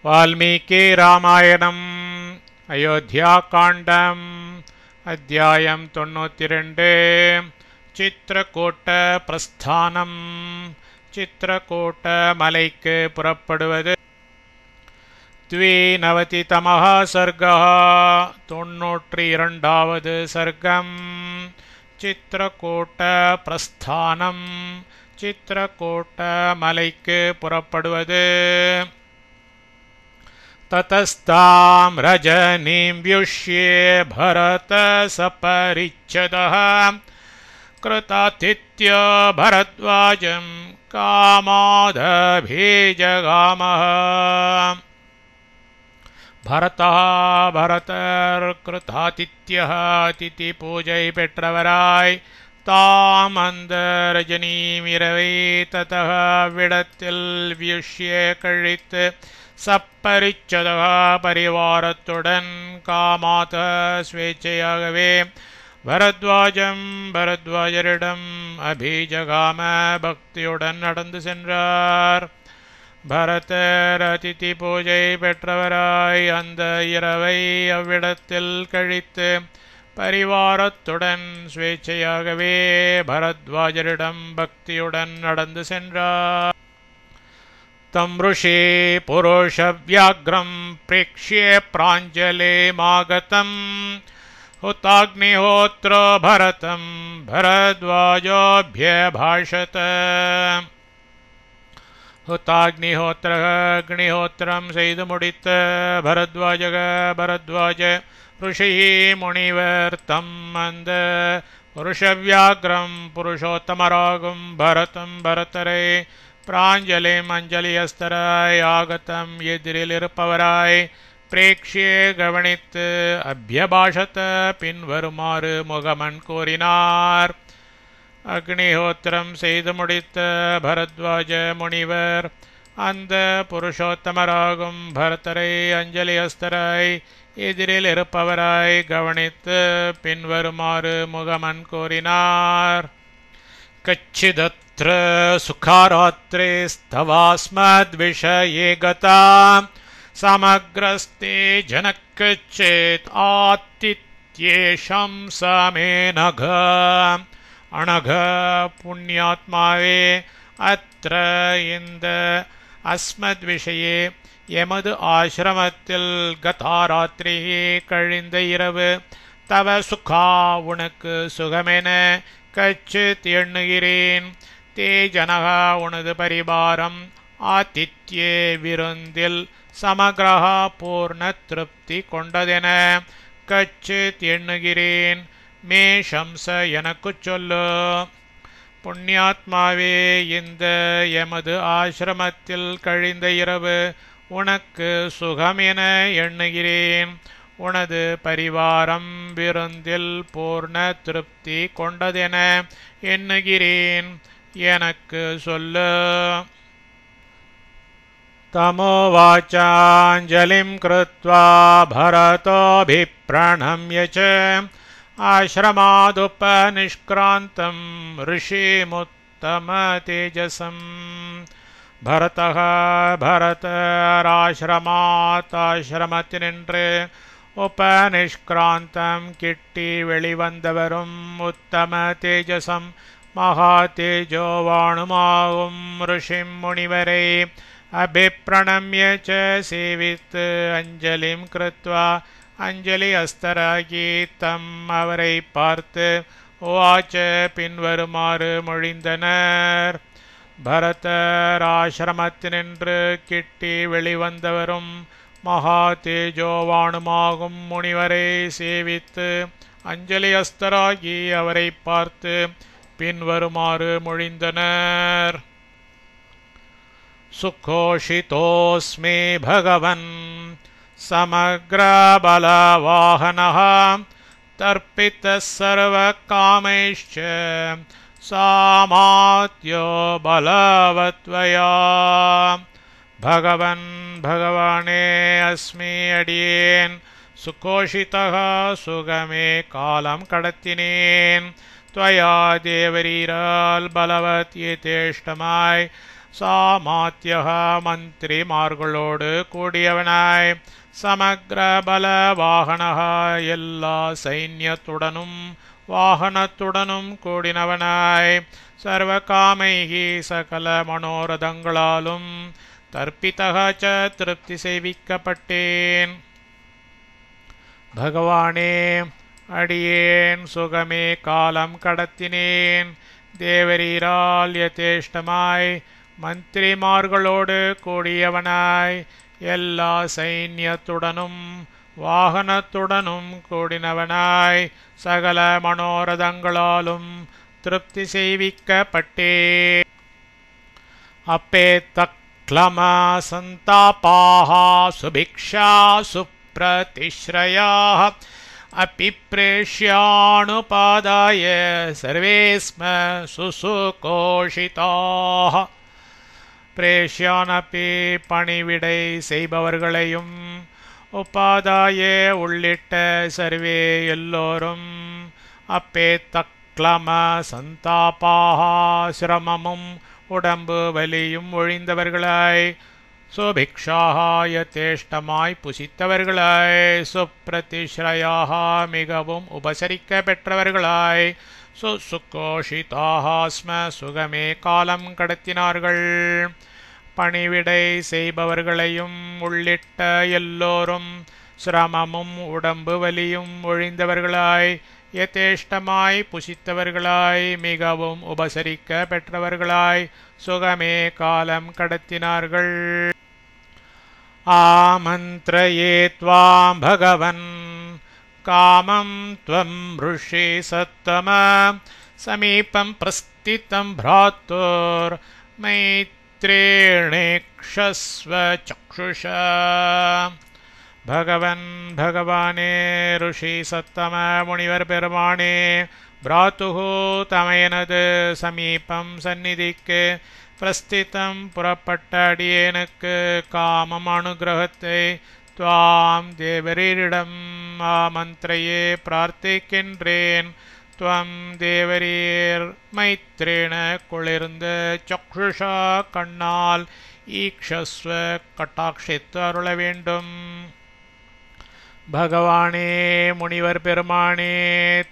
वाल्मीकि रामायणम् अयोध्याकाण्डम् अध्यायम् 92 चित्रकूट प्रस्थानम् चित्रकूट मलैक्कु पुरप्पडुवदु द्विनवतितमः सर्गः 92வது सर्गम् चित्रकूट प्रस्थानम् चित्रकूट मलैक्कु पुरप्पडुवदु ततस्तां रजनीं व्युष्ये भरत सपरिच्छदः कृतातिथ्यो भरद्वाजं कामादभिजगामः भरतः भरतर्कृतातिथ्यः अतिथिपूजै பெற்றவராய் தாம் அந்த ரஜனீமிரவை ததः விடத்தில் வியுஷ்ய கழித்து சப்பரிச்சதக பரிவாரத்துடன் காமாத ஸ்வேச்சையாகவே பரத்வாஜம் பரத்வாஜரிடம் அபிஜகாம பக்தியுடன் நடந்து சென்றார். பரதர் அதிதி பூஜை பெற்றவராய் அந்த இரவை அவ்விடத்தில் கழித்து பரிவாரத்துடன் ஸ்வேச்சையாகவே பரத்வாஜரிடம் பக்தியுடன் நடந்து சென்றார். तम ऋषि पुरुषव्याघ्रं प्रेक्ष्य प्राञ्जलिमागतं हुताग्निहोत्र भरतं भरद्वाजोऽभ्यभाषत. हुताग्निहोत्रं செய்து முடித்த பரத்வாஜ ऋषि முனிவர் தம் அந்த புருஷவ்யாக்ரம் புருஷோத்தமராகும் பரதரை प्राञ्जलिम् अञ्जलियस्तराय आगतम् एदिरिल इरुप्पवराय प्रेक्ष्य गवनित्तु अभ्यभाषत पिन्वरुमाறு मुगमन கூறினார். அக்னிஹோத்திரம் செய்து முடித்த பரத்வாஜ முனிவர் அந்த புருஷோத்தமராகும் பரதரை அஞ்சலியஸ்தராய் எதிரில் இருப்பவராய் கவனித்து பின்வருமாறு முகமன் கூறினார். कच्चिदत्र सुखारात्रे स्तवास्मद्विषये गता समग्रस्ते जनकच्चेत् आतिथ्येषं समे नघ अनघ पुण्यात्मावे अत्र இந்த அஸ்மத்விஷயே எமது ஆசிரமத்தில் கதாராத்திரியே கழிந்த இரவு தவ சுகா உனக்கு சுகமென கச்சித் எண்ணுகிறேன். தே ஜனகா உனது பரிபாரம் ஆதித்யே விருந்தில் சமகிரகா பூர்ண திருப்தி கொண்டதென கச்சித் எண்ணுகிறேன். மே ஷம்ச எனக்கு சொல்லு. புண்ணியாத்மாவே இந்த எமது ஆசிரமத்தில் கழிந்த இரவு உனக்கு சுகம் என எண்ணுகிறேன். உனது பரிவாரம் விருந்தில் பூர்ண திருப்தி கொண்டதென எண்ணுகிறேன். எனக்கு சொல்லு. தமோவாச்சாஞ்சலிம் கிருத்வா பரதோபிப்ரணம்ய ச ஆஶ்ரமாதுபநிஷ்க்ராந்தம் ऋषिमुत्तम தேஜசம். பரதः பரதராஶ்ரமாத்தாஶ்ரமத்தினின்று உபநிஷ்கிராந்தம் கிட்டி வெளிவந்தவரும் உத்தம தேஜசம் மகா தேஜோவானுமாகும் ऋषिம் முனிவரை அபிப்ரணம்ய ச சேவித்து அஞ்சலிம் கிருத்வா அஞ்சலி அஸ்தராகி தம் அவரை பார்த்து உவாச்ச பின்வருமாறு மொழிந்தனர். பரதராஶ்ரமத்தினின்று கிட்டி வெளிவந்தவரும் மகா தேஜோவானுமாகும் முனிவரை சேவித்து அஞ்சலி அஸ்தராகி அவரை பார்த்து பின்வருமாறு மொழிந்தனர். சுகோஷிதோஸ்மி பகவன் சமக்ர பலவாஹனः தர்ப்பித சர்வ காமைஷ்ச சாமாத்யோ பலவத்வயா. भगवन् भगवाने अस्मि अडियेन् सुकोषितः सुगमे कालं கடத்தினேன். त्वया देवरीराल बलवत् येतेष्टमाय சாமாத்யக மந்திரிமார்களோடு கூடியவனாய் சமக்ர பல வாகனக எல்லா சைன்யத்துடனும் வாகனத்துடனும் கூடினவனாய் சர்வகாமைகி சகல மனோரதங்களாலும் தர்ப்பிதக ச திருப்தி செய்விக்கப்பட்டேன். பகவானே, அடியேன் சுகமே காலம் கடத்தினேன். தேவரீரால் யதேஷ்டமாய் மந்திரிமார்களோடு கூடியவனாய் எல்லா சைன்யத்துடனும் வாகனத்துடனும் கூடினவனாய் சகல மனோரதங்களாலும் திருப்தி செய்விக்கப்பட்டேன். அப்பேத்தக்லம சந்தாபாஹ சுபிக்ஷா சுப்ரதிஸ்ரயாஹ अपि प्रेष्यानुपादाय सर्वे स्म சுசுகோஷிதாः. பிரேஷ்யானப்பி பணிவிடை செய்பவர்களையும் உபாதாய உள்ளிட்ட சர்வே எல்லோரும் அப்பேத்தக்லம சந்தாபாஹ சிரமமும் உடம்பு வலியும் ஒழிந்தவர்களாய் சுபிக்ஷாஹ யதேஷ்டமாய் புசித்தவர்களாய் சுப்ரதிஸ்ரயாஹ மிகவும் உபசரிக்க பெற்றவர்களாய் சுசுகோஷிதாஹ ஸ்ம சுகமே காலம் கடத்தினார்கள். பணிவிடை செய்பவர்களையும் உள்ளிட்ட எல்லோரும் சிரமமும் உடம்பு வலியும் ஒழிந்தவர்களாய் யதேஷ்டமாய் புசித்தவர்களாய் மிகவும் உபசரிக்க பெற்றவர்களாய் சுகமே காலம் கடத்தினார்கள். ஆமந்த்ரயே த்வாம் பகவன் காமம் த்வம் ருஷி சத்தம சமீபம் பிரஸ்திதம் பிராத்தோர் மைத்ரேணேக்ஷஸ்வ சக்ஷுஷா. பகவன் பகவானே, ருஷி சத்தம முனிவர் பெருமானே, பிராத்துஹு தமையனது சமீபம் சந்நிதிக்கு பிரஸ்திதம் புறப்பட்ட அடியேனுக்கு காமம் அனுகிரகத்தை துவாம் தேவரீரிடம் ஆமந்திரையே பிரார்த்திக்கின்றேன். துவம் தேவரீர் மைத்ரேண குளிர்ந்த சக்ஷுஷா கண்ணால் ஈக்ஷஸ்வ கட்டாட்சித்து அருள வேண்டும். பகவானே, முனிவர் பெருமானே,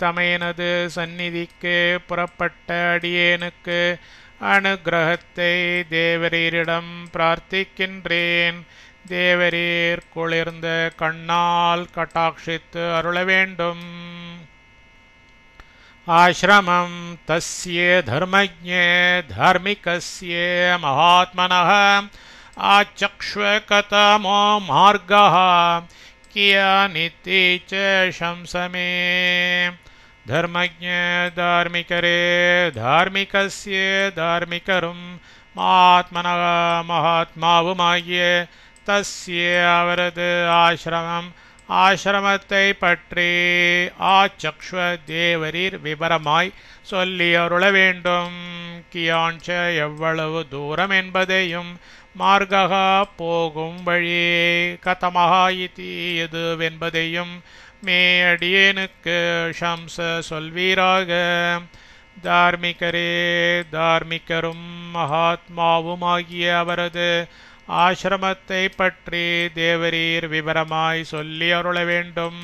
தமையனது சந்நிதிக்கு புறப்பட்ட அடியேனுக்கு அனுகிரகத்தை தேவரீரிடம் பிரார்த்திக்கின்றேன். தேவரீர் குளிர்ந்த கண்ணால் கட்டாட்சித்து அருள வேண்டும். ஆஶ்ரமம் தஸ்ய தர்மஜ்ஞே தார்மிகஸ்ய மகாத்மனः ஆச்சக்ஷ்வ கதமோ மார்கः கியானிதி ச சம்சமே. தர்மஜ்ஞ தார்மிகரே, தார்மிகஸ்ய தார்மிகரும் மகாத்மனः மகாத்மாவுமாகிய தஸ்ய அவரது ஆஶ்ரமம் ஆஶ்ரமத்தை பற்றி ஆச்சக்ஷ்வ தேவரீர் விவரமாய் சொல்லி அருள வேண்டும். கியான்ச எவ்வளவு தூரம் என்பதையும் மார்கா போகும் வழி கதமஹா இதி எதுவென்பதையும் மே அடியேனுக்கு ஷம்ச சொல்வீராக. தார்மிகரே, தார்மிகரும் மகாத்மாவுமாகிய அவரது ஆஶ்ரமத்தை பற்றி தேவரீர் விவரமாய் சொல்லி அருள வேண்டும்.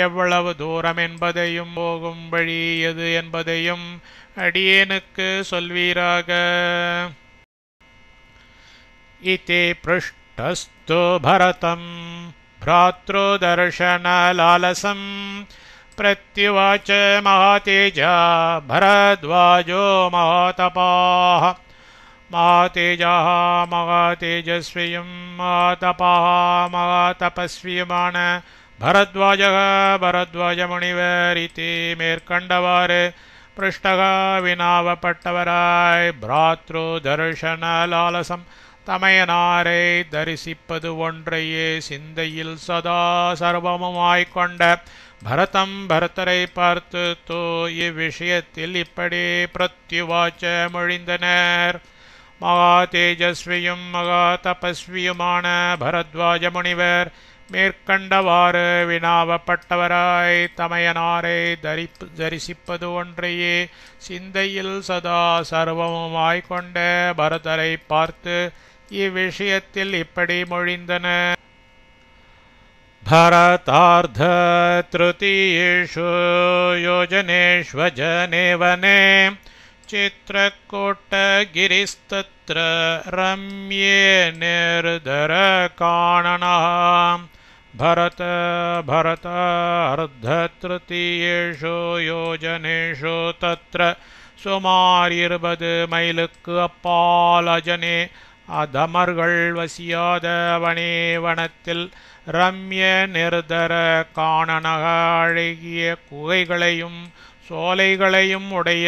எவ்வளவு தூரம் என்பதையும் போகும் வழி எது என்பதையும் அடியேனுக்கு சொல்வீராக. இதி பிருஷ்டஸ்து பரதம் भ्रातृदर्शनलालसं प्रत्युवाच महातेजा भरद्वाजो महातपाः महातेजाः महातेजस्वियं महातपाः महातपस्वियमान भरद्वाजः भरद्वाजमुनिवरिति மேற்கண்டவாறு पृष्ठः வினாவப்பட்டவராய் भ्रातृदर्शनलालसं தமையனாரை தரிசிப்பது ஒன்றையே சிந்தையில் சதா சர்வமுமாய்கொண்ட பரதம் பரதரை பார்த்து தோ இவ்விஷயத்தில் இப்படி பிரத்யுவாச்ச மொழிந்தனர். மகா தேஜஸ்வியும் மகா தபஸ்வியுமான பரத்வாஜ முனிவர் மேற்கண்டவாறு வினாவப்பட்டவராய் தமையனாரை தரிசிப்பது ஒன்றையே சிந்தையில் சதா சர்வமுமாய்க் கொண்ட பரதரை பார்த்து இவ்விஷயத்தில் இப்படி மொழிந்தனர். भरतार्ध तृतीयेषु योजनेष्वजने वने चित्रकूटगिरिस्तत्र रम्ये निर्धरकाननः भरत अर्धतृतीयेषु योजनेषु तत्र சுமார் 20 மைலுக்கு அப்பால் அஜனே அதமர்கள் வசியாத வனத்தில் ரம்ய நிர்தர காணனக அழகிய குகைகளையும் சோலைகளையும் உடைய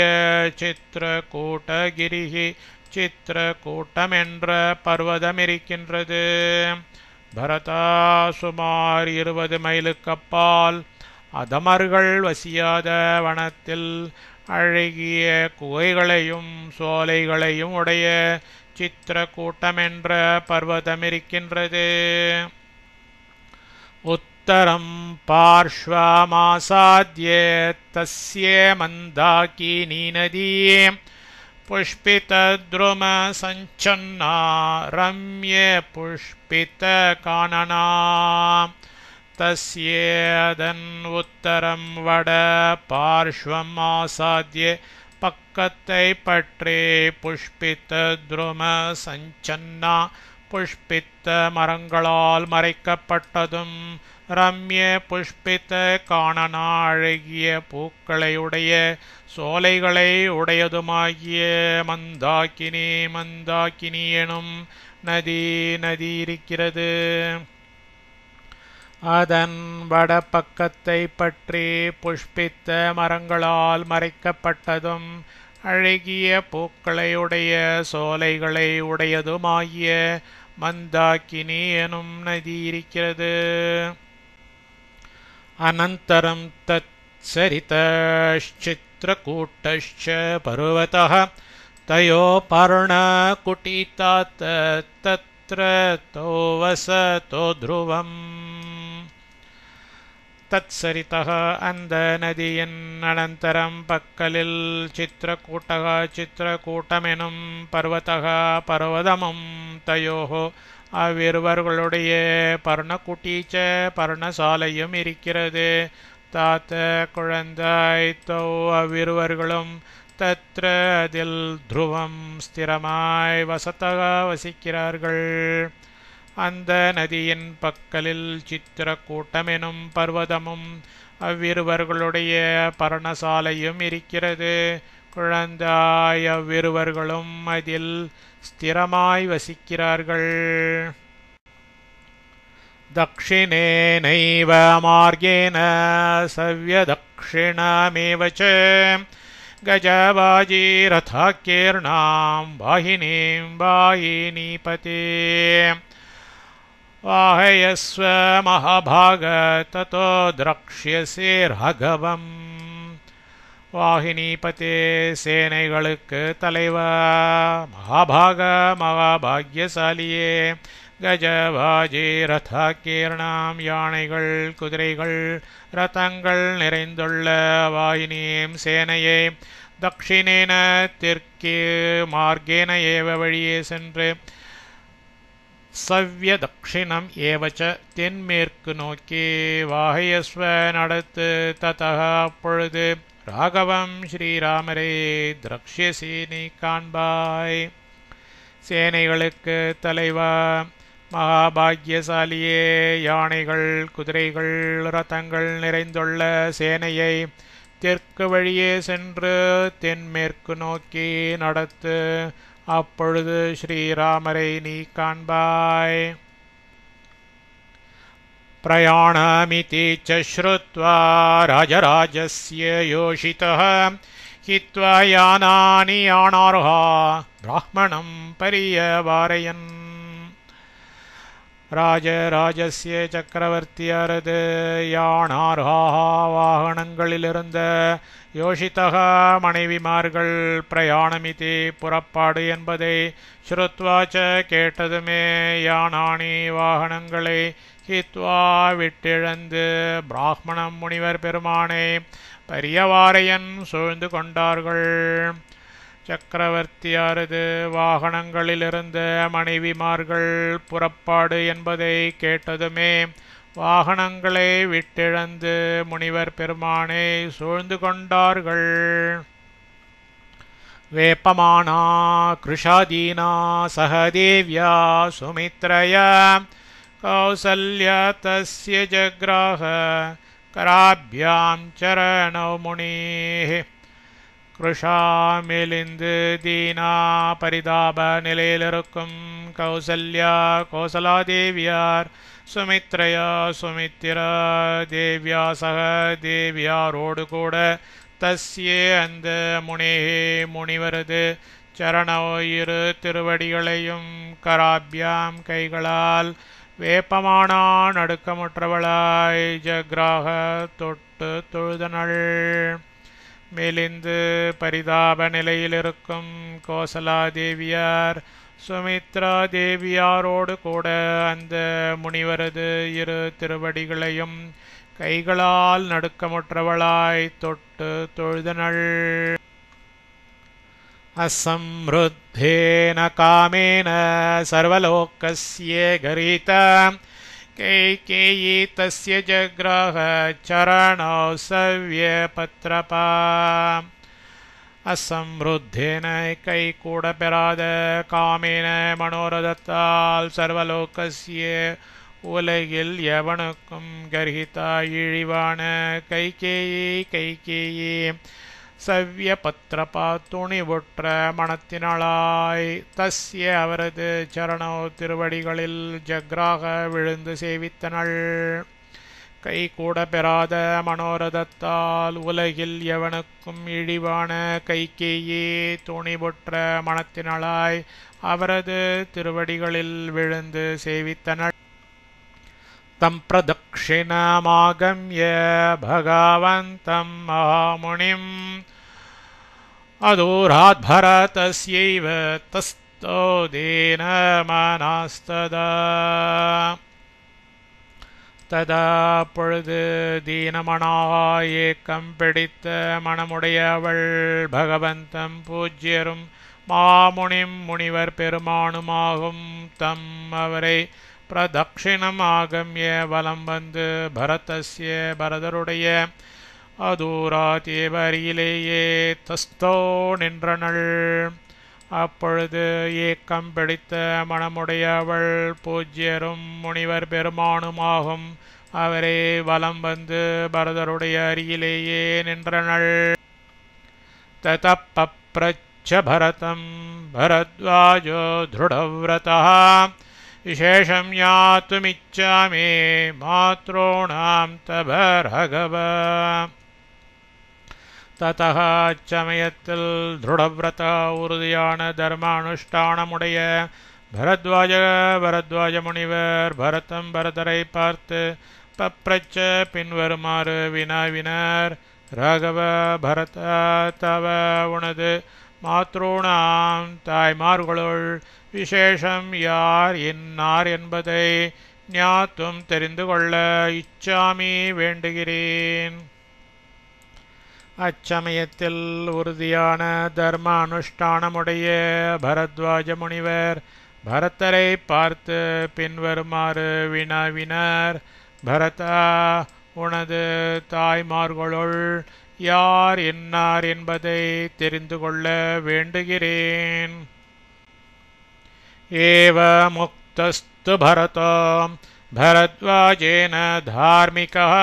சித்திரகூட்டகிரிகி சித்திரகூட்டம் என்ற பர்வதம் இருக்கின்றது. பரதா சுமார் 20 மைலுக்கு அப்பால் அதமர்கள் வசியாத வனத்தில் அழகிய குகைகளையும் சோலைகளையும் உடைய சித்திரகூட்டம் என்ற பர்வதம் இருக்கின்றது. உத்தரம் பார்ஷ்வமாசாத்ய தஸ்ய மந்தாகினி நதி புஷ்பிதத்ரும சஞ்சன்னா ரம்ய புஷ்பித கானனா தஸ்யேதன் உத்தரம் வட பார்ஷ்வம் ஆசாத்ய பக்கத்தை பற்றி புஷ்பித்த துரும சஞ்சன்னா புஷ்பித்த மரங்களால் மறைக்கப்பட்டதும் ரம்ய புஷ்பித்த காணனா அழகிய பூக்களையுடைய சோலைகளை உடையதுமாகிய மந்தாகினி எனும் நதி இருக்கிறது. அதன் வடபக்கத்தை பற்றி புஷ்பித்த மரங்களால் மறைக்கப்பட்டதும் அழகிய பூக்களையுடைய சோலைகளை உடையதுமாகிய மந்தாகினி எனும் நதி இருக்கிறது. அனந்தரம் தத் சரிதச்சித்ரகூட்டஸ்ச பர்வதः தயோ பர்ணகுட்டிதாத் தத்ர தோ வசதோ த்ருவம். தத்சரிதः அந்த நதியின் அனந்தரம் பக்கலில் சித்திரகூட்டமெனும் பர்வதः பர்வதமும் தயோஹோ அவ்விருவர்களுடைய பர்ணகுட்டீச்ச பர்ணசாலையும் இருக்கிறது. தாத்த குழந்தாய் தோ அவ்விருவர்களும் தத்ர அதில் துருவம் ஸ்திரமாய் வசதக வசிக்கிறார்கள். அந்த நதியின் பக்கலில் சித்திரகூட்டமெனும் பர்வதமும் அவ்விருவர்களுடைய பர்ணசாலையும் இருக்கிறது. குழந்தாய் அவ்விருவர்களும் அதில் ஸ்திரமாய் வசிக்கிறார்கள். தக்ஷிணேனைவ மார்கேன சவ்யதக்ஷிணமேவ ச கஜவாஜீரதாக்கிர்ணாம் வாஹினீம் வாயினீபதே வாஹயஸ்வ மகாபாக ததோ திரக்ஷ்யசே ராகவம். வாஹினீபதே சேனைகளுக்கு தலைவா மகாபாக மகாபாக்யசாலியே. கஜவாஜி ரதாக்கீர்ணாம் யானைகள் குதிரைகள் ரதங்கள் நிறைந்துள்ள வாயினீம் சேனையை தக்ஷிணேன தெற்கே மார்கேன ஏவ வழியே சென்று சவ்ய தக்ஷிணம் ஏவச்ச தென்மேற்கு நோக்கி வாஹயஸ்வ நடத்து. ததக அப்பொழுது ராகவம் ஸ்ரீராமரே திரக்ஷ்யசி நீ காண்பாய். சேனைகளுக்கு தலைவா மகாபாக்யசாலியே யானைகள் குதிரைகள் ரதங்கள் நிறைந்துள்ள சேனையை தெற்கு வழியே சென்று தென்மேற்கு நோக்கி நடத்து. அப்பொழுது ஸ்ரீராமரை நீ காண்பாய். பிரயாணமிதி ச ஸ்ருத்வா ராஜராஜஸ்ய யோஷிதः ஹித்வா யானானி யானார்ஹா பிராமணம் பரியவாரயன். ராஜராஜஸ்ய சக்கரவர்த்தியரது யானார்ஹா வாகனங்களிலிருந்த யோஷிதக மனைவிமார்கள் பிரயாணமிதி புறப்பாடு என்பதை ஸ்ருத்வாச்ச கேட்டதுமே யானானி வாகனங்களை ஹித்வா விட்டிழந்து பிராமணம் முனிவர் பெருமானை பரியவாரையன் சூழ்ந்து கொண்டார்கள். சக்கரவர்த்தியாரது வாகனங்களிலிருந்த மனைவிமார்கள் புறப்பாடு என்பதை கேட்டதுமே வாகனங்களை விட்டிழந்து முனிவர் பெருமானை சூழ்ந்து கொண்டார்கள். வேப்பமானா கிருஷாதீனா சகதேவ்யா சுமித்ரயா கௌசல்யா தஸ்ய ஜக்ராஹ கராபியாம் சரணோ முனிஹ. கிருஷா மெலிந்து தீனா பரிதாப நிலையிலிருக்கும் கௌசல்யா கோசலாதேவியார், சுமித்ரையா சுமித்திரா தேவ்யா சக தேவியாரோடு கூட தஸ்யே அந்த முனிஹே முனிவரது சரணோ இரு திருவடிகளையும் கராபியாம் கைகளால் வேப்பமானா நடுக்கமுற்றவளாய் ஜக்ராக தொட்டு தொழுதனள். மெலிந்து பரிதாப நிலையிலிருக்கும் கோசலா தேவியார் சுமித்ரா தேவியாரோடு கூட அந்த முனிவரது இரு திருவடிகளையும் கைகளால் நடுக்கமுற்றவளாய் தொட்டு தொழுதனள். அசம்ருத்தேன காமேன சர்வலோகஸ்ய கரீதா கைகேயி தஸ்ய ஜக்ராஹ சரணோ சவ்ய பத்ரபா. அசம்ருத்தேன கை கூட பெறாத காமேன மனோரதத்தால் சர்வலோகஸ்ய உலகில் எவனுக்கும் கர்ஹிதா இழிவான கைகேயி சவ்ய பத்ரபா துணிவுற்ற மனத்தினாளாய் தஸ்ய அவரது சரணோ திருவடிகளில் ஜக்ராக விழுந்து சேவித்தனள். கை கூட பெறாத மனோரதத்தால் உலகில் எவனுக்கும் இழிவான கைகேயி துணிவுற்ற மனத்தினாளாய் அவரது திருவடிகளில் விழுந்து சேவித்தனள். தம் பிரதக்ஷிணமாகம்ய பகவந்தம் மகாமுனிம் அதூராத் பரதஸ்யைவ தஸ்தோதேன மனஸ்ததா. ததா பொழுது தீனமனாய் ஏக்கம் பிடித்த மனமுடையவள் பகவந்தம் பூஜ்யரும் மாமுனிம் முனிவர் பெருமானுமாகும் தம் அவரை பிரதக்ஷிணம் ஆகம்ய வலம் வந்து பரதஸ்ய பரதருடைய அதூராதேவ அருகிலேயே தஸ்தோ நின்றனள். அப்பொழுது ஏக்கம் பிடித்த மனமுடையவள் பூஜ்யரும் முனிவர் பெருமானுமாகும் அவரே வலம் வந்து பரதருடைய அருகிலேயே நின்றனள். ததப்பப்ரச்ச பரதம் பரத்வாஜோ திருடவ்ரதः விசேஷம் யாத்துமிச்சாமே மாத்ரோணாம் தப ரகவ. ததः அச்சமயத்தில் திருடவ்ரத உறுதியான தர்ம அனுஷ்டானமுடைய பரத்வாஜ முனிவர் பரதரை பார்த்து பப்ரச்ச பின்வருமாறு வினாவினர். ராகவ பரத தவ உனது மாத்ருணாம் தாய்மார்களுள் விசேஷம் யார் இன்னார் என்பதை ஞாத்தும் தெரிந்து கொள்ள இச்சாமி வேண்டுகிறேன். அச்சமயத்தில் உறுதியான தர்ம அனுஷ்டானமுடைய பரத்வாஜ முனிவர் பரதரை பார்த்து பின்வருமாறு வினாவினர். பரதா உனது தாய்மார்களுள் யார் இன்னார் என்பதை தெரிந்து கொள்ள வேண்டுகிறேன். ஏவ முக்தஸ்து பரதோ பரத்வாஜேன தார்மிகः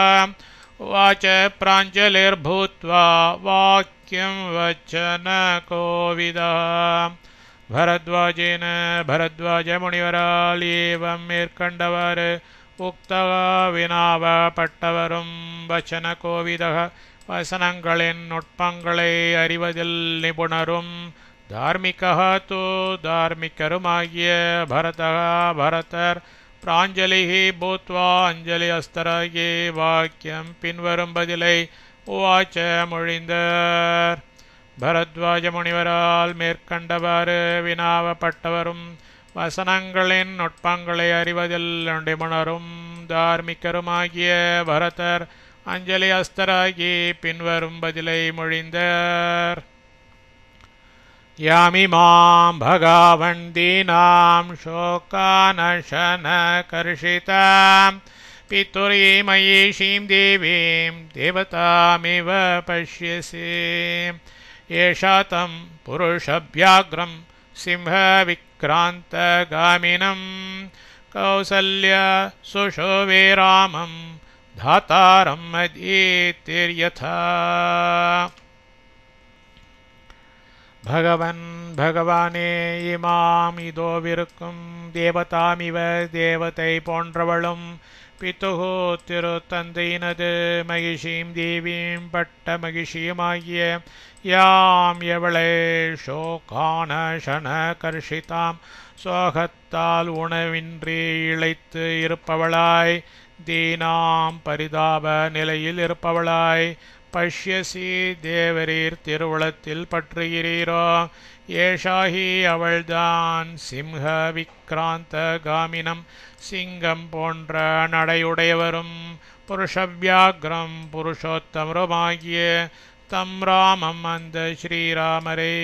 வாச்ச பிராஞ்சலிர்பூத்வா வாக்கியம் வச்சன கோவிதः. பரத்வாஜேன பரத்வாஜ முனிவரால் ஏவம் மேற்கண்டவாறு உக்தக வினாவப்பட்டவரும் வச்சன கோவிதக வசனங்களின் நுட்பங்களை அறிவதில் நிபுணரும் தார்மிகா தோ தார்மிகருமாகிய பரதர் பிராஞ்சலிஹி பூத்வா அஞ்சலி அஸ்தராகி வாக்கியம் பின்வரும் பதிலை உவாச்ச மொழிந்தார். பரத்வாஜ முனிவரால் மேற்கண்டவாறு வினாவப்பட்டவரும் வசனங்களின் நுட்பங்களை அறிவதில் நிபுணரும் தார்மிகருமாகிய பரதர் அஞ்சலி அஸ்தராகி பின்வரும் பதிலை மொழிந்தார். யாமிமாம் பகவந்தீனாம் சோகானசன கர்ஷிதாம் பித்துரீமயீஷீம் தேவீம் தேவதாமிவ பஷ்யசி ஏஷா தம் புருஷவ்யாக்ரம் சிம்ஹ விக்ராந்தகாமினம் கௌசல்ய சுஷோவே ராமம் தாத்தாரம் அதீத்திர்யதா. பகவன் பகவானே, இமாம் இதோவிருக்கும் தேவதாமிவ தேவதை போன்றவளும் பித்துகு திருத்தந்தையினது மகிஷீம் தேவீம் பட்ட மகிஷியுமாகிய யாம் எவளை சோகானசன கர்ஷிதாம் சோகத்தால் உணவின்றி இழைத்து இருப்பவளாய் தீனாம் பரிதாப நிலையில் இருப்பவளாய் பஷ்யசி தேவரீர் திருவுளத்தில் பற்றுகிறீரோ ஏஷாஹி அவள்தான் சிம்ஹ விக்ராந்த காமினம் சிங்கம் போன்ற நடையுடையவரும் புருஷவ்யாக்ரம் புருஷோத்தமருமாகிய தம் ராமம் அந்த ஸ்ரீராமரே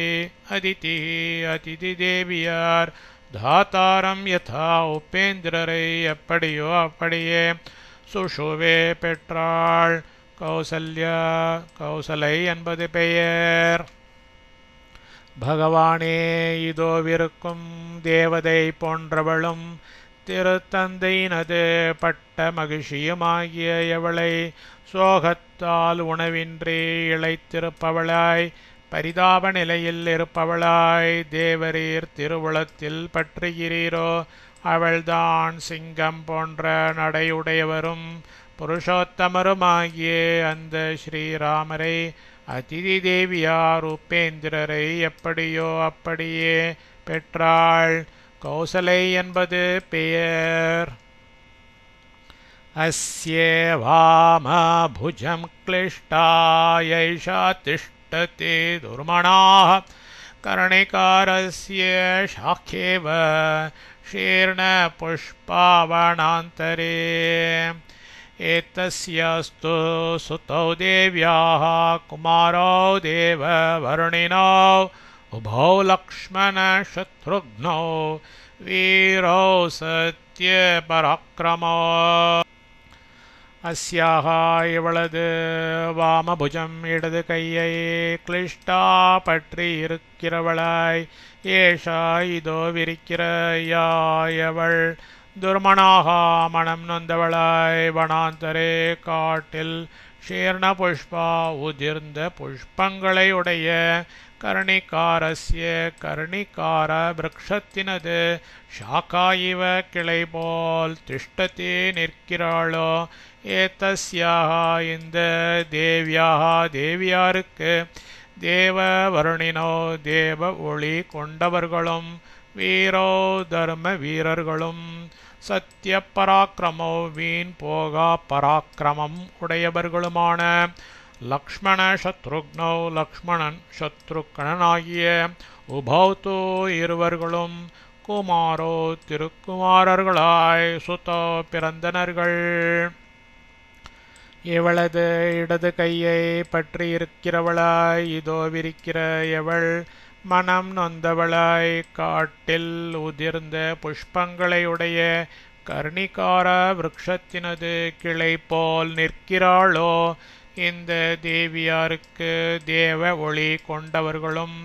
அதிதி அதிதி தேவியார் தாத்தாரம் யதா உபேந்திரரை எப்படியோ அப்படியே சுஷுவே பெற்றாள். கௌசல்யா கௌசலை என்பது பெயர். பகவானே, இதோவிருக்கும் தேவதை போன்றவளும் திருத்தந்தையினது பட்ட மகிழ்ச்சியுமாகிய எவளை சோகத்தால் உணவின்றி இழைத்திருப்பவளாய் பரிதாப நிலையில் இருப்பவளாய் தேவரீர் திருவுளத்தில் பற்றுகிறீரோ அவள்தான் சிங்கம் போன்ற நடையுடையவரும் புருஷோத்தமருமாகிய அந்த ஸ்ரீராமரை அதிதி தேவியார் உபேந்திரரை எப்படியோ அப்படியே பெற்றாள். கௌசலை என்பது பெயர். அஸ்யே வாமபுஜம் க்ளிஷ்டாயைஷா திஷ்டதி துர்மணாः கர்ணிகாரஸ்ய சாக்யேவ ஷீர்ண புஷ்பாவனாந்தரே एतस्यास्तु सुतौ देव्याः कुमारौ देववर्णिनौ उभौ लक्ष्मणशत्रुघ्नौ वीरौ सत्यपराक्रमौ. अस्याः இவளது வாமபுஜம் இடது கையை கிளிஷ்டா பற்றி இருக்கிறவளாய் ஏஷா இதோ விரிக்கிற யாயவள் துர்மணாக மனம் நொந்தவளாய் வனாந்தரே காட்டில் ஷீர்ண புஷ்பா உதிர்ந்த புஷ்பங்களை உடைய கர்ணிகாரஸ்ய கர்ணிகார விரக்ஷத்தினது ஷாக்காயிவ கிளை போல் திஷ்டத்தே நிற்கிறாளோ ஏதஸ்யாக இந்த தேவியாக தேவியாருக்கு தேவ வருணினோ தேவ ஒளி கொண்டவர்களும் வீரோ தர்ம வீரர்களும் சத்திய பராக்கிரமோ வீண் போகா பராக்கிரமம் உடையவர்களுமான லக்ஷ்மண சத்ருக்னோ லக்ஷ்மணன் சத்ருக்கணனாகிய உபௌதோ இருவர்களும் குமாரோ திருக்குமாரர்களாய் சுதோ பிறந்தனர்கள். இவளது இடது கையை பற்றி இருக்கிறவளாய் இதோ விரிக்கிற எவள் மனம் நொந்தவளாய் காட்டில் உதிர்ந்த புஷ்பங்களையுடைய கர்ணிகார விரக்ஷத்தினது கிளை போல் நிற்கிறாளோ இந்த தேவியாருக்கு தேவ ஒளி கொண்டவர்களும்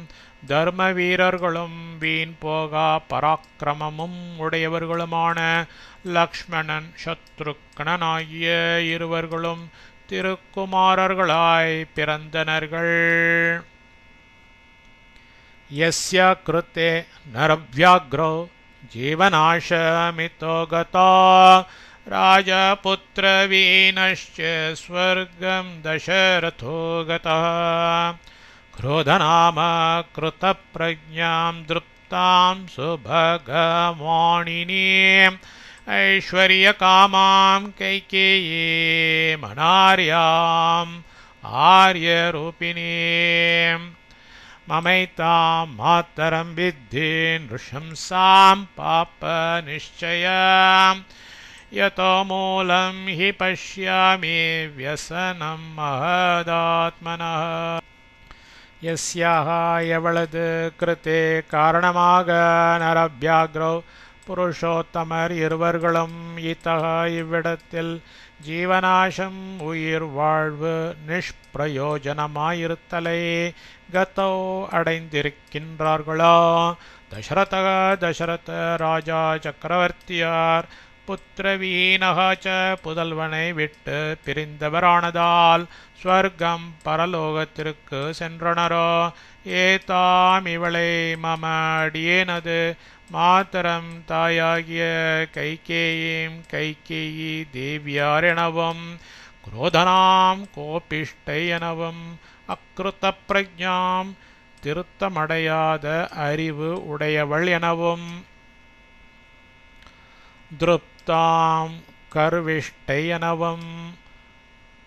தர்ம வீரர்களும் வீண் போகா பராக்கிரமமும் உடையவர்களுமான லக்ஷ்மணன் சத்ருக்கணனாகிய இருவர்களும் திருக்குமாரர்களாய் பிறந்தனர்கள். यस्या कृते नरव्याघ्रो जीवनाशमितो गता राजपुत्रवीनश्च स्वर्गं दशरथो गतः क्रोधनाम कृतप्रज्ञां दृप्तां सुभगवाणिनीं ऐश्वर्यकामां कैकेयीमनार्याम् आर्यरूपिणीं ममैतां मातरं विद्धि नृशंसां पापनिश्चयाम् यतो मूलं हि पश्यामि व्यसनं महदात्मनः यस्याः எவளது கிருத்தே காரணமாக நரவியாக்ரோ புருஷோத்தமர் இருவர்களும் இத்தக இவ்விடத்தில் ஜீவநாசம் உயிர் வாழ்வு நிஷ்பிரயோஜனமாயிருத்தலை கதோ அடைந்திருக்கின்றார்களோ தசரத ராஜா சக்கரவர்த்தியார் புத்திரவீனகாச்ச புதல்வனை விட்டு பிரிந்தவரானதால் ஸ்வர்க்கம் பரலோகத்திற்கு சென்றனரோ ஏதாம் இவளை மம அடியேனது மாதரம் தாயாகிய கைகேயி தேவியார் எனவும் குரோதனாம் கோபிஷ்டை எனவும் அக்ருத பிரஜாம் திருத்தமடையாத அறிவு உடையவள் எனவும் திருப்தாம் கர்விஷ்டை எனவும்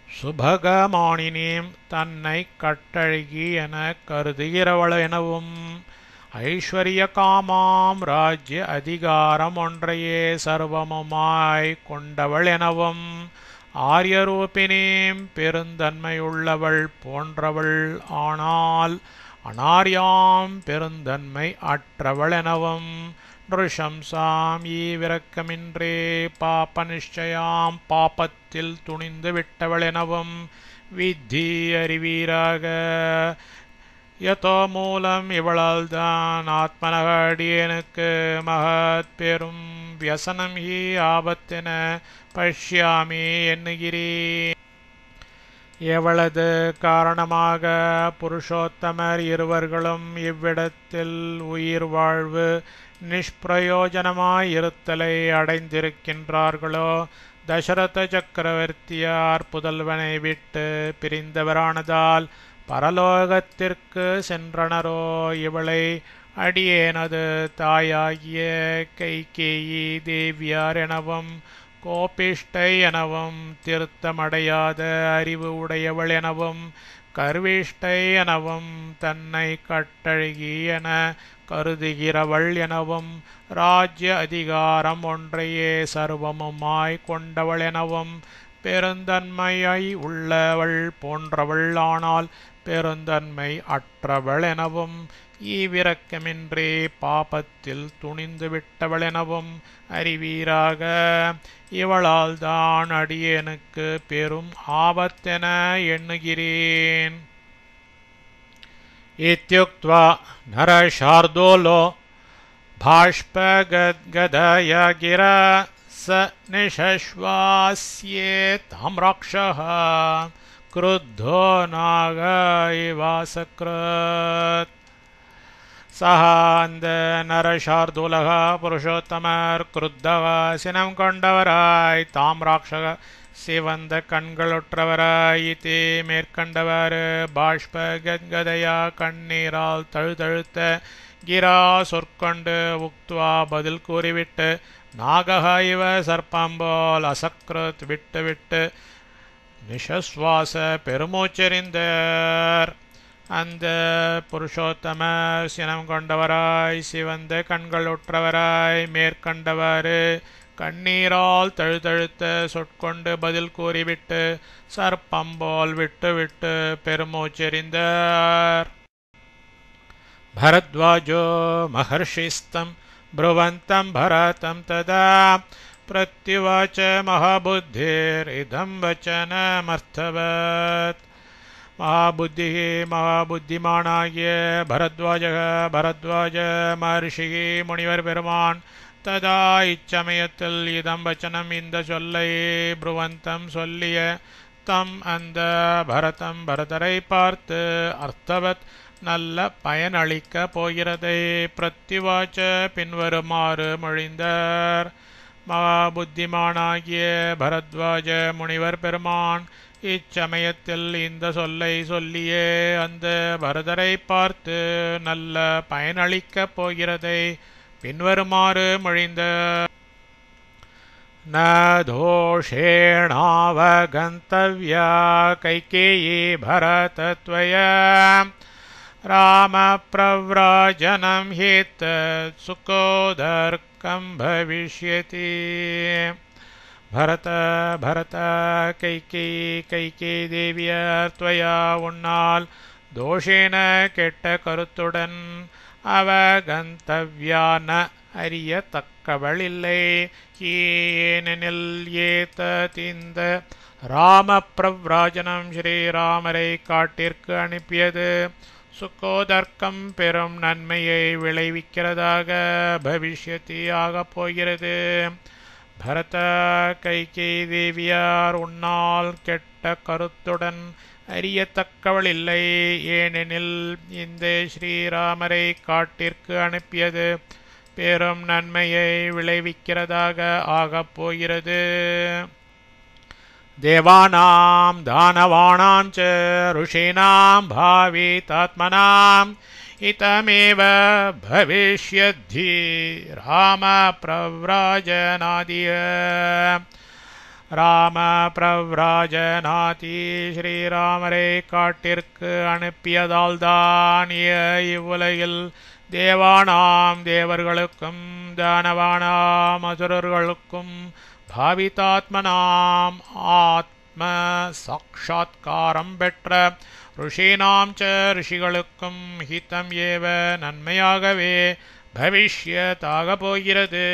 சுபகமானினீம் தன்னை கட்டழகி என கருதுகிறவள் எனவும் ஐஸ்வர்ய காமாம் ராஜ்ய அதிகாரம் ஒன்றையே சர்வமுமாய் கொண்டவள் எனவும் ஆரியரூபினீம் பெருந்தன்மையுள்ளவள் போன்றவள் ஆனால் அனார்யாம் பெருந்தன்மை அற்றவள் எனவும் நிருஷம்சாம் ஈவிரக்கமின்றே பாப நிச்சயாம் பாபத்தில் துணிந்து விட்டவள் எனவும் வித்தி அறிவீராக யதோ மூலம் இவளால்தான் ஆத்மனக அடியேனுக்கு மகத் பெரும் வியசனம் ஹி ஆபத்தென பஷ்யாமி எண்ணுகிறேன் எவளது காரணமாக புருஷோத்தமர் இருவர்களும் இவ்விடத்தில் உயிர் வாழ்வு நிஷ்பிரயோஜனமாயிருத்தலை அடைந்திருக்கின்றார்களோ தசரத சக்கரவர்த்தியார் புதல்வனை விட்டு பிரிந்தவரானதால் பரலோகத்திற்கு சென்றனரோ இவளை அடியேனது தாயாகிய கைகேயி தேவியார் எனவும் கோபிஷ்டை எனவும் திருத்தமடையாத அறிவு உடையவள் எனவும் கர்விஷ்டை எனவும் தன்னை கட்டழகி என கருதுகிறவள் எனவும் ராஜ்ய அதிகாரம் ஒன்றையே சர்வமுமாய் கொண்டவள் எனவும் பெருந்தன்மையை உள்ளவள் போன்றவள் ஆனால் பெருந்தன்மை அற்றவள் எனவும் ஈவிரக்கமின்றே பாபத்தில் துணிந்து விட்டவள் எனவும் அறிவீராக இவளால் தான் அடியேனுக்கு பெரும் ஆபத்தென எண்ணுகிறேன் இத்யுக்த்வா நரசார்தூலோ பாஷ்பகத்கதயா கிரா स निशश्वास्ये ताम्राक्षः क्रुद्धो नाग इवासकृत् सः அந்த நரசார்தூலக புருஷோத்தமர் क्रुद्धः சினம் கொண்டவராய் தாம்ராட்சக சிவந்த கண்களுற்றவராய் இதி மேற்கண்டவர் பாஷ்ப கத்கதையா கண்ணீரால் தழுதழுத்த கிரா சொற்கொண்டு உக்த்வா பதில் கூறிவிட்டு நாகஹ இவ சர்ப்பம்போல் அசக்ருத் விட்டு நிஷஸ்வாச பெருமூச்செறிந்தார் அந்த புருஷோத்தமர் சினம் கொண்டவராய் சிவந்த கண்களுற்றவராய் மேற்கண்டவாறு கண்ணீரால் தழுதழுத்த சொற்கொண்டு பதில் கூறிவிட்டு சர்ப்பம்போல் விட்டு பெருமூச்செறிந்தார் பரத்வாஜோ மகர்ஷிஸ்தம் ब्रुवन्तं भरतं तदा प्रत्युवाच महाबुद्धिरिदं वचनमर्थवत् महाबुद्धिः महाबुद्धिमानाय भरद्वाज महर्षि मुनिवर பெருமான் तदा இச்சமயத்தில் இதம் வச்சனம் இந்த சொல்லை புருவந்தம் சொல்லிய தம் அந்த பரதரை பார்த்து அர்த்தவத் நல்ல பயனளிக்க போகிறதை பிரத்திவாச்ச பின்வருமாறு மொழிந்தார் மகாபுத்திமானாகிய பரத்வாஜ முனிவர் பெருமான் இச்சமயத்தில் இந்த சொல்லை சொல்லியே அந்த பரதரை பார்த்து நல்ல பயனளிக்க போகிறதை பின்வருமாறு மொழிந்தார் न दोषेणावगन्तव्या कैकेयी भरत त्वया रामप्रव्रजनं हि तत् सुखोदर्कं भविष्यति। भरत கைகேயி தேவியர் त्वया உன்னால் தோஷேன கெட்ட கருத்துடன் அவகந்தவ்யான அறியத்தக்கவளில்லை. ஏனெனில் ஏததிந்த ராமப்பிரவ்ராஜனம் ஸ்ரீராமரை காட்டிற்கு அனுப்பியது சுக்கோதர்க்கம் பெரும் நன்மையை விளைவிக்கிறதாக பவிஷ்யத்தி ஆகப் போகிறது. பரத கைகேயி தேவியார் உன்னால் கெட்ட கருத்துடன் அறியத்தக்கவளில்லை. ஏனெனில் இந்த ஸ்ரீராமரை காட்டிற்கு அனுப்பியது பெரும் நன்மையை விளைவிக்கிறதாக ஆகப் போகிறது. தேவானாம் தானவானாம் ச ருஷீனாம் பாவிதாத்மனாம் இதமேவ பவிஷ்யத்தி ராம பிரவ்ராஜனாதிய. ராம பிரவ்ராஜனாதி ஸ்ரீராமரை காட்டிற்கு அனுப்பியதால்தான் இவ்வுலகில் தேவானாம் தேவர்களுக்கும் தானவானாம் அசுரர்களுக்கும் பாவிதாத்மனாம் ஆத்ம சாட்சாத்காரம் பெற்ற ருஷீனாம் ச ரிஷிகளுக்கும் ஹிதம் ஏவ நன்மையாகவே பவிஷ்யத்தாக போகிறது.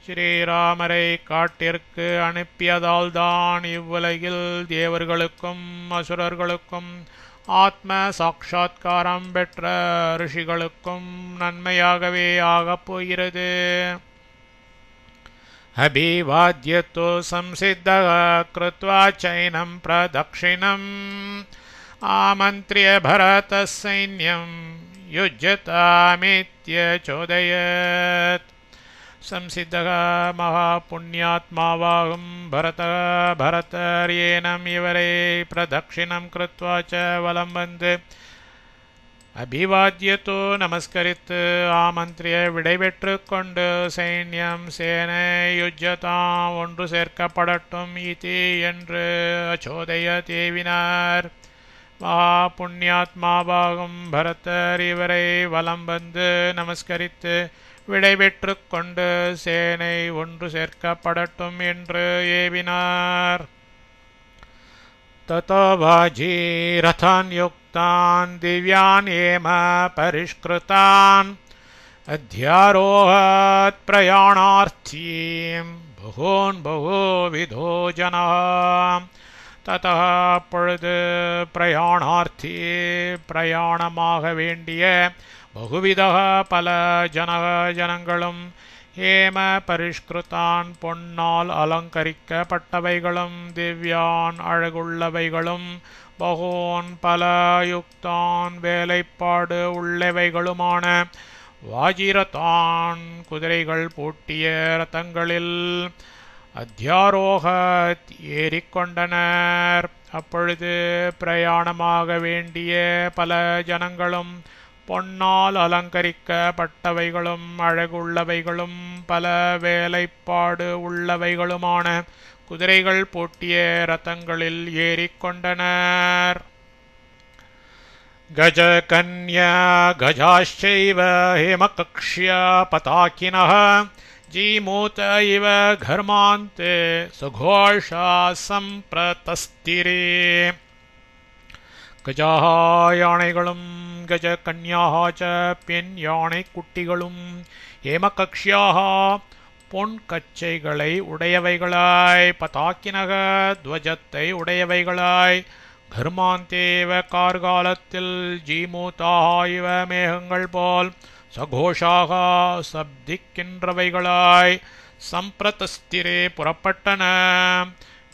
ஸ்ரீராமரை காட்டிற்கு அனுப்பியதால்தான் இவ்வுலகில் தேவர்களுக்கும் அசுரர்களுக்கும் ஆத்ம சாட்சாத்காரம் பெற்ற ரிஷிகளுக்கும் நன்மையாகவே ஆகப் போகிறது. அபிவாத்யதோ சம்சித்தः கிருத்வா சைனம் பிரதக்ஷிணம் ஆமந்த்ரிய பரத சைன்யம் யுஜ்யதாமித்யசோதயத். संसिद्धः महापुण्यात्मावाहुं भरतर येनम इवरे प्रदक्षिणं कृत्वा च वलं वन्दे. அபிவாத்யத்தோ நமஸ்கரித்து ஆமந்திரிய விடைபெற்று கொண்டு சைன்யம் சேனை யுஜ்யதாம் ஒன்று சேர்க்கப்படட்டும் இதி என்று அச்சோதய தேவினார். மகா புண்ணியாத்மாவாகும் பரதர் இவரை வலம் வந்து நமஸ்கரித்து விடைபெற்று கொண்டு சேனை ஒன்று சேர்க்கப்படட்டும் என்று ஏவினார். ततो वाजीरथान् युक्तान् दिव्यान् हेम परिष्कृतान् अध्यारोहत् प्रयाणार्थीं बहून् बहुविधो जनः. ततः அப்பொழுது பிரயாணார்த்தி பிரயாணமாக வேண்டிய பகுவித பல ஜனங்களும் ஹேம பரிஷ்கிருதான் பொன்னால் அலங்கரிக்கப்பட்டவைகளும் திவ்யான் அழகுள்ளவைகளும் பகோன் பல யுக்தான் வேலைப்பாடு உள்ளவைகளுமான வாஜிரதான் குதிரைகள் பூட்டிய ரதங்களில் அத்தியாரோக ஏறிக்கொண்டனர். அப்பொழுது பிரயாணமாக வேண்டிய பல ஜனங்களும் பொன்னால் அலங்கரிக்கப்பட்டவைகளும் அழகுள்ளவைகளும் பல வேலைப்பாடு உள்ளவைகளுமான குதிரைகள் பூட்டிய ரதங்களில் ஏறிக்கொண்டனர். கஜகன்யா கஜாश्चैव हेमकक्ष्या पताकिनः जीमूत इव घर्मान्ते सुघोषा सम्प्रतस्तिरे. கஜாஹ யானைகளும் கஜ கன்யாக ச பெண் யானை குட்டிகளும் ஹேமகக்ஷ்யாக பொன் கச்சைகளை உடையவைகளாய் பதாக்கினக துவஜத்தை உடையவைகளாய் கர்மாந்தேவ கார்காலத்தில் ஜீமூதாக இவ மேகங்கள் போல் சகோஷாக சப்திக்கின்றவைகளாய் சம்பிரதஸ்திரே புறப்பட்டன.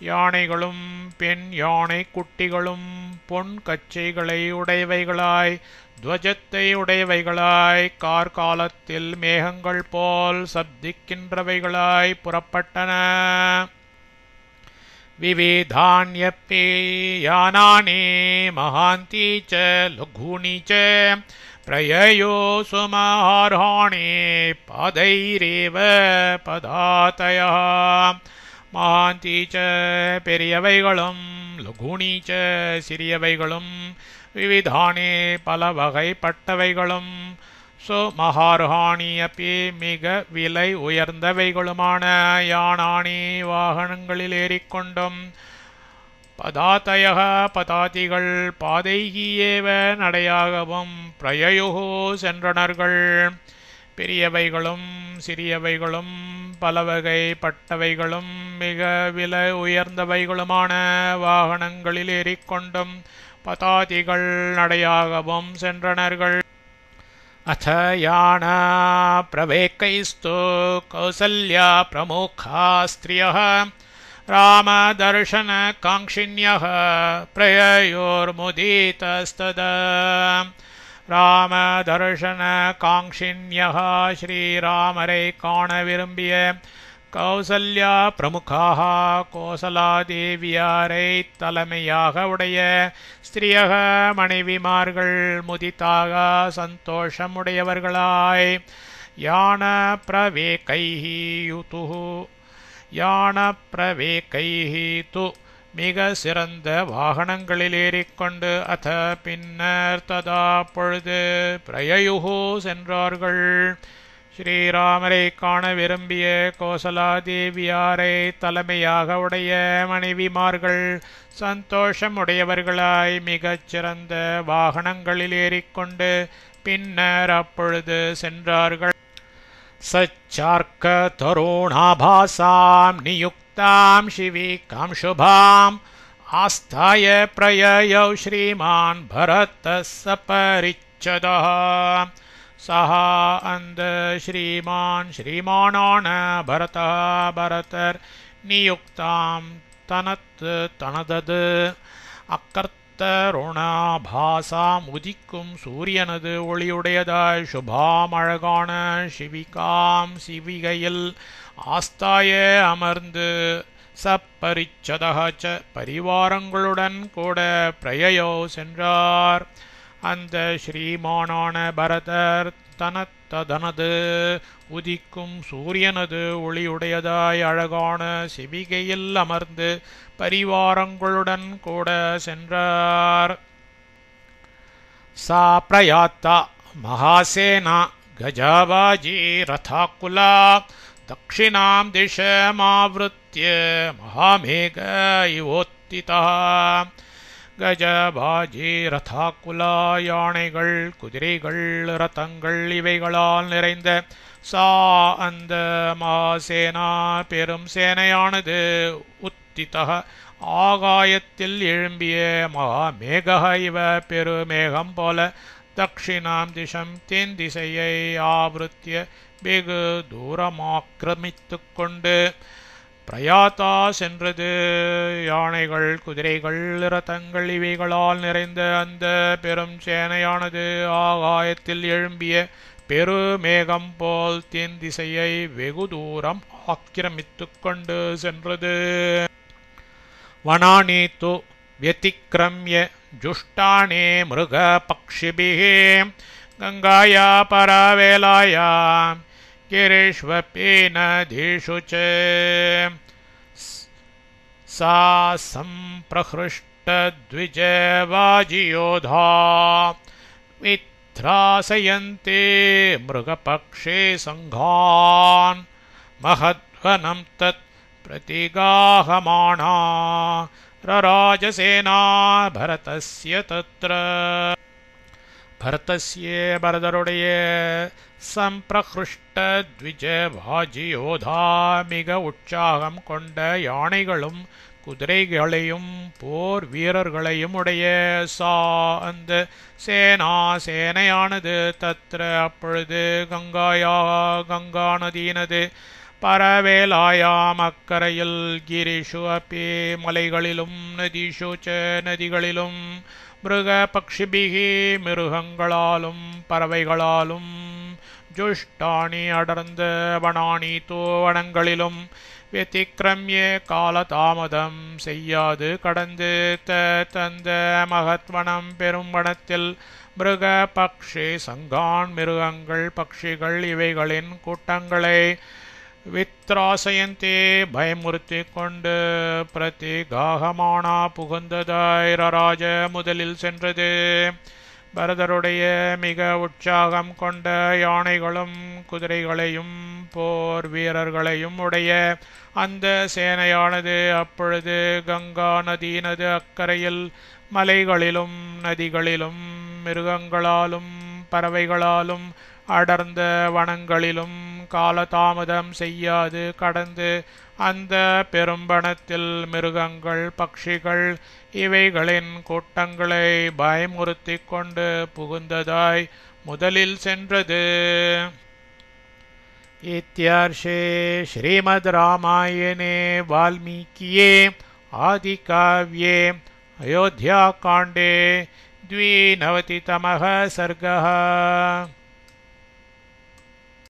யானைகளும் பெண் யானை குட்டிகளும் பொன் கச்சைகளை உடையவைகளாய் துவஜத்தை உடையவைகளாய் கார்காலத்தில் மேகங்கள் போல் சப்திக்கின்றவைகளாய் புறப்பட்டன. விவேதான்யப்பே யானானி மகாந்தி ச லகுனி ச பிரயயோ சுமஹார்ஹாணி பாதைரேவ பதாதயா மகாந்தீச்ச பெரியவைகளும் லகுணீச்ச சிறியவைகளும் விவிதானே பல வகைப்பட்டவைகளும் சுமஹார்ஹாணி அப்பி மிக விலை உயர்ந்தவைகளுமான யானானி வாகனங்களில் ஏறிக்கொண்டும் பதாதயக பதாதிகள் பாதைகியேவ நடையாகவும் பிரயயுகு சென்றனர்கள் பெரியவைகளும் சிறியவைகளும் பலவகைப்பட்டவைகளும் மிக விலை உயர்ந்தவைகளுமான வாகனங்களில் ஏறிக்கொண்டும் பதாதிகள் நடையாகவும் சென்றனர்கள். அத யான பிரவேகைஸ்து கௌசல்யா பிரமுகா ஸ்திரியः ராமதர்ஷன காங்க்ஷிண்யः பிரயயோர்முதிதஸ்ததா ராமதர்ஷன காங்க்ஷிண்யः ஸ்ரீராமரை காண விரும்பிய கௌசல்யா பிரமுகாக கோசலாதேவியாரை தலைமையாக உடைய ஸ்திரியக மனைவிமார்கள் முதிதாக சந்தோஷமுடையவர்களாய் யான பிரவேகைஹி யுதுஹு யான பிரவேகைஹி து மிக சிறந்த வாகனங்களில் ஏறிக்கொண்டு அத பின்னர் ததா பொழுது பிரயயுகு சென்றார்கள். ஸ்ரீராமரை காண விரும்பிய கோசலாதேவியாரை தலைமையாக உடைய மனைவிமார்கள் சந்தோஷமுடையவர்களாய் மிகச் சிறந்த வாகனங்களில் ஏறிக்கொண்டு பின்னர் அப்பொழுது சென்றார்கள். சச்சார்க்க தருணாபாசாம் நியுக்தாம் சிவிகாம் சுபாம் ஆஸ்தாய பிரயயௌ ஸ்ரீமான் பரத சபரிச்சதா சஹா அந்த ஸ்ரீமானான பரதர் நியுக்தாம் தனதது அக்கர்த்தருணாபாசாம் உதிக்கும் சூரியனது ஒளியுடையதாய் சுபாம் அழகான சிவிகையில் ஆஸ்தாய அமர்ந்து சப்பரிச்சதக பரிவாரங்களுடன் கூட பிரயயோ சென்றார். அந்த ஸ்ரீமானான பரதர் தனது உதிக்கும் சூரியனது ஒளியுடையதாய் அழகான சிவிகையில் அமர்ந்து பரிவாரங்களுடன் கூட சென்றார். சா பிரயாத்தா மகாசேனா கஜாபாஜி ரதாக்குலா தக்ஷிணாம் திசமாவ்ருத்ய மகாமேக இவோத்திதா கஜபாஜி ரதாக்குலா யானைகள் குதிரைகள் ரதங்கள் இவைகளால் நிறைந்த சா அந்த மகாசேனா பெரும் சேனையானது உத்திதக ஆகாயத்தில் எழும்பிய மகாமேக இவ பெருமேகம் போல தக்ஷிணாம் திசம் தென் திசையை ஆவருத்திய வெகு தூரமாக்கிரமித்து கொண்டு பிரயாத்தா சென்றது. யானைகள் குதிரைகள் ரதங்கள் இவைகளால் நிறைந்த அந்த பெரும் சேனையானது ஆகாயத்தில் எழும்பிய பெருமேகம் போல் தென் திசையை வெகு தூரம் ஆக்கிரமித்து கொண்டு சென்றது. வனானி து व्यतिक्रम्य जुष्टाने मृगपक्षिभिः गङ्गाया परावेलायां गिरीष्वपि नदीषु च सा सम्प्रहृष्टद्विजवाजियोधा विध्रासयन्ते मृगपक्षे सङ्घान् महध्वनं तत् प्रतिगाहमाना रराजसेना भरतस्य तत्र भरतस्य भरतरुடைய சம்பிரஹ்ருஷ்ட த்விஜவாஜியோதா மிக உற்சாகம் கொண்ட யானைகளும் குதிரைகளையும் போர் வீரர்களையும் உடைய சா அந்த சேனையானது தத்ர அப்பொழுது கங்கா நதியினது பரவேலாயாம் அக்கரையில் கிரிஷு அப்பே மலைகளிலும் நதிஷு ச நதிகளிலும் மிருக பக்ஷிபிகி மிருகங்களாலும் பறவைகளாலும் ஜுஷ்டானி அடர்ந்த வனானி தோவனங்களிலும் व्यतिक्रम्य காலதாமதம் செய்யாது கடந்து தந்த மகத்வனம் பெரும்பணத்தில் மிருக பக்ஷி சங்கான் மிருகங்கள் பக்ஷிகள் இவைகளின் கூட்டங்களை வித்ராசயந்தே பயமுறுத்தி கொண்டு பிரதிகாகமானா புகுந்ததாயிரராஜ முதலில் சென்றது. பரதருடைய மிக உற்சாகம் கொண்ட யானைகளும் குதிரைகளையும் போர் வீரர்களையும் உடைய அந்த சேனையானது அப்பொழுது கங்கா நதியினது அக்கரையில் மலைகளிலும் நதிகளிலும் மிருகங்களாலும் பறவைகளாலும் அடர்ந்த வனங்களிலும் காலதாமதம் செய்யாது கடந்து அந்த பெரும்பணத்தில் மிருகங்கள் பக்ஷிகள் இவைகளின் கூட்டங்களை பயமுறுத்தி கொண்டு புகுந்ததாய் முதலில் சென்றது. இத்யர்ஷே ஸ்ரீமத் ராமாயணே வால்மீகியே ஆதிகாவ்யே அயோத்தியாகாண்டே 29 सर्गः।